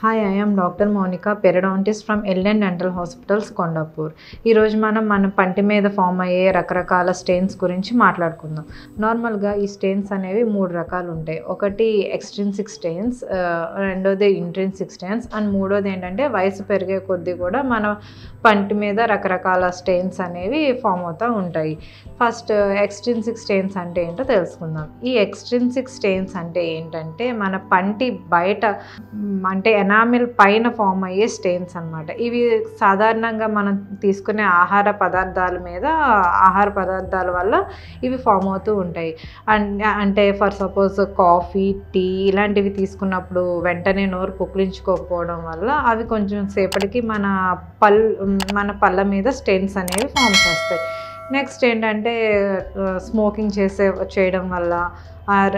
Hi, I am Dr. Monica, periodontist from Eledent Dental Hospital, Kondapur. ఈ రోజు మన పంటి మీద ఫామ్ అయ్యే రకరకాల స్టెయిన్స్ గురించి మాట్లాడుకుందాం. నార్మల్గా ఈ స్టెయిన్స్ అనేవి మూడు రకాలు ఉంటాయి. ఒకటి ఎక్స్ట్రిన్సిక్ స్టెయిన్స్, రెండోది ఇంట్రిన్సిక్ స్టెయిన్స్ అండ్ మూడోది ఏంటంటే వయసు పెరిగే కొద్దీ కూడా మన పంటి మీద రకరకాల స్టెయిన్స్ అనేవి ఫామ్ అవుతూ ఉంటాయి. ఫస్ట్ ఎక్స్ట్రిన్సిక్ స్టెయిన్స్ అంటే ఏంటో తెలుసుకుందాం. ఈ ఎక్స్ట్రిన్సిక్ స్టెయిన్స్ అంటే ఏంటంటే మన పంటి బయట అంటే ఎనామిల్ పైన ఫామ్ అయ్యే స్టెయిన్స్ అన్నమాట. ఇవి సాధారణంగా మనం తీసుకునే ఆహార పదార్థాల వల్ల ఇవి ఫామ్ అవుతూ ఉంటాయి. అంటే ఫర్ సపోజ్ కాఫీ, టీ ఇలాంటివి తీసుకున్నప్పుడు వెంటనే నోరు పుక్కిలించుకోకపోవడం వల్ల అవి కొంచెం సేపటికి మన పళ్ళ మీద స్టెయిన్స్ అనేవి ఫామ్ చేస్తాయి. నెక్స్ట్ ఏంటంటే స్మోకింగ్ చేయడం వల్ల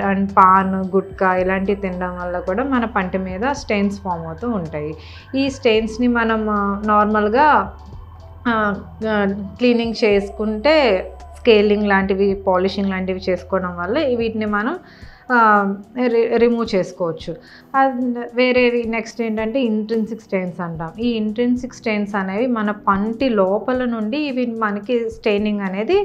అండ్ పాన్, గుట్కా ఇలాంటివి తినడం వల్ల కూడా మన పంటి మీద స్టెయిన్స్ ఫామ్ అవుతూ ఉంటాయి. ఈ స్టెయిన్స్ని మనం నార్మల్గా క్లీనింగ్ చేసుకుంటే స్కేలింగ్ లాంటివి, పాలిషింగ్ లాంటివి చేసుకోవడం వల్ల వీటిని మనం రిమూవ్ చేసుకోవచ్చు. వేరేవి నెక్స్ట్ ఏంటంటే ఇంట్రిన్సిక్ స్టెయిన్స్ అంటాం. ఈ ఇంట్రిన్సిక్ స్టెయిన్స్ అనేవి మన పంటి లోపల నుండి ఇవి మనకి స్టెయినింగ్ అనేది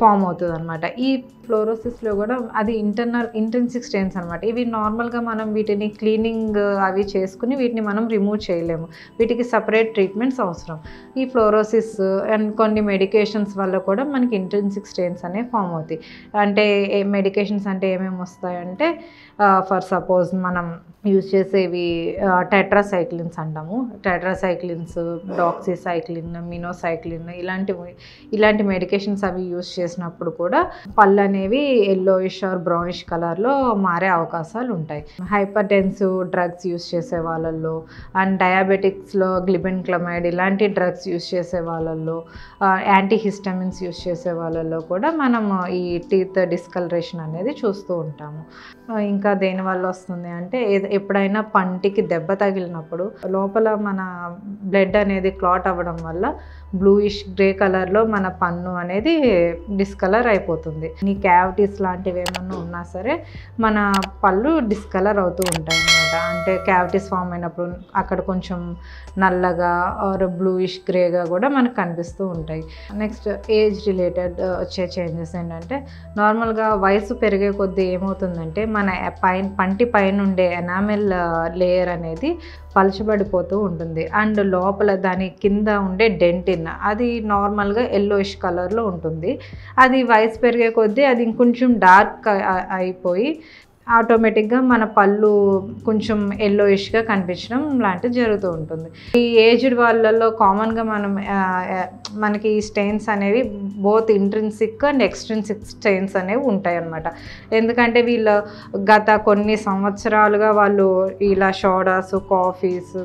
ఫామ్ అవుతుంది అనమాట. ఈ ఫ్లోరోసిస్లో కూడా అది ఇంట్రిన్సిక్ స్టెయిన్స్ అనమాట. ఇవి నార్మల్గా మనం వీటిని క్లీనింగ్ అవి చేసుకుని వీటిని మనం రిమూవ్ చేయలేము. వీటికి సపరేట్ ట్రీట్మెంట్స్ అవసరం. ఈ ఫ్లోరోసిస్ అండ్ కొన్ని మెడికేషన్స్ వల్ల కూడా మనకి ఇంట్రిన్సిక్ స్టెయిన్స్ అనేవి ఫామ్ అవుతాయి. అంటే మెడికేషన్స్ అంటే ఏమేమి వస్తాయంటే ఫర్ సపోజ్ మనం యూజ్ చేసేవి టెట్రాసైక్లిన్స్ అంటాము. టెట్రాసైక్లిన్స్, డాక్సీసైక్లిన్, మినోసైక్లిన్ ఇలాంటి మెడికేషన్స్ అవి యూజ్ చేసినప్పుడు కూడా పళ్ళు అనేవి ఎల్లోయిష్ ఆర్ బ్రౌనిష్ కలర్లో మారే అవకాశాలు ఉంటాయి. హైపర్ టెన్సివ్ డ్రగ్స్ యూజ్ చేసే వాళ్ళల్లో అండ్ డయాబెటిక్స్లో గ్లిబెన్క్లమైడ్ ఇలాంటి డ్రగ్స్ యూజ్ చేసే వాళ్ళల్లో, యాంటీహిస్టమిన్స్ యూజ్ చేసే వాళ్ళల్లో కూడా మనం ఈ టీత్ డిస్కలరేషన్ అనేది చూస్తూ ఉంటాము. ఇంకా దేనివల్ల వస్తుంది అంటే ఎప్పుడైనా పంటికి దెబ్బ తగిలినప్పుడు లోపల మన బ్లడ్ అనేది క్లాట్ అవ్వడం వల్ల బ్లూయిష్ గ్రే కలర్లో మన పన్ను అనేది డిస్కలర్ అయిపోతుంది. ఈ క్యావిటీస్ లాంటివి ఏమన్నా ఉన్నా సరే మన పళ్ళు డిస్కలర్ అవుతూ ఉంటాయి అన్నమాట. అంటే క్యావిటీస్ ఫామ్ అయినప్పుడు అక్కడ కొంచెం నల్లగా ఆర్ బ్లూయిష్ గ్రేగా కూడా మనకు కనిపిస్తూ ఉంటాయి. నెక్స్ట్ ఏజ్ రిలేటెడ్ వచ్చే చేంజెస్ ఏంటంటే నార్మల్గా వయసు పెరిగే కొద్దీ ఏమవుతుందంటే మన పంటి పైన ఉండే ఎనామిల్ లేయర్ అనేది పలచబడిపోతూ ఉంటుంది. అండ్ లోపల దాని కింద ఉండే డెంటిన్ అది నార్మల్గా ఎల్లోయిష్ కలర్లో ఉంటుంది. అది వయసు పెరిగే కొద్దీ అది ఇంకొంచెం డార్క్ అయిపోయి ఆటోమేటిక్గా మన పళ్ళు కొంచెం ఎల్లోయిష్గా కనిపించడం లాంటివి జరుగుతూ ఉంటుంది. ఈ ఏజ్డ్ వాళ్ళల్లో కామన్గా మనకి ఈ స్టెయిన్స్ అనేవి both intrinsic and extrinsic stains అనేవి ఉంటాయి అన్నమాట. ఎందుకంటే వీళ్ళు గత కొన్ని సంవత్సరాలుగా వాళ్ళు ఇలా సోడాస్, కాఫీస్,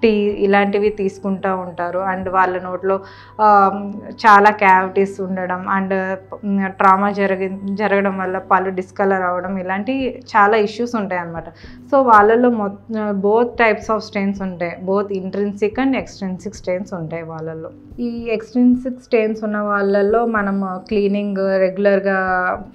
టీ ఇలాంటివి తీసుకుంటూ ఉంటారు. అండ్ వాళ్ళ నోట్లో చాలా క్యావిటీస్ ఉండడం అండ్ ట్రామా జరగడం వల్ల పళ్ళు డిస్కలర్ అవ్వడం ఇలాంటి చాలా ఇష్యూస్ ఉంటాయి అన్నమాట. సో వాళ్ళలో బోత్ టైప్స్ ఆఫ్ స్టెయిన్స్ ఉంటాయి. Both intrinsic and extrinsic stains ఉంటాయి వాళ్ళల్లో. ఈ ఎక్స్ట్రిన్సిక్ స్టెయిన్స్ ఉన్న వాళ్ళల్లో మనం క్లీనింగ్, రెగ్యులర్గా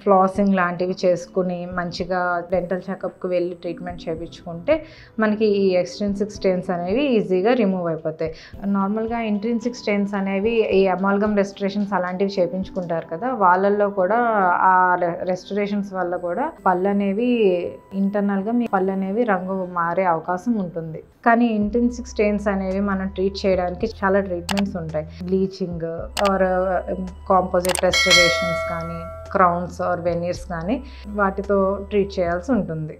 ఫ్లాసింగ్ లాంటివి చేసుకుని మంచిగా డెంటల్ చెకప్కి వెళ్ళి ట్రీట్మెంట్ చేయించుకుంటే మనకి ఈ ఎక్స్ట్రిన్సిక్ స్టెయిన్స్ అనేవి ఈజీగా రిమూవ్ అయిపోతాయి. నార్మల్గా ఇంట్రిన్సిక్ స్టెయిన్స్ అనేవి ఈ అమాల్గమ్ రెస్టరేషన్స్ అలాంటివి చేయించుకుంటారు కదా, వాళ్ళల్లో కూడా ఆ రెస్టరేషన్స్ వల్ల కూడా పళ్ళు అనేవి ఇంటర్నల్గా మీ పళ్ళు అనేవి రంగు మారే అవకాశం ఉంటుంది. కానీ ఇంట్రిన్సిక్ స్టెయిన్స్ అనేవి మనం ట్రీట్ చేయడానికి చాలా ట్రీట్మెంట్స్ ఉంటాయి. బ్లీచింగ్ ఆర్ కాంపోజిట్ రెస్టరేషన్స్ కానీ, క్రౌన్స్ ఆర్ వెనీర్స్ కానీ వాటితో ట్రీట్ చేయాల్సి ఉంటుంది.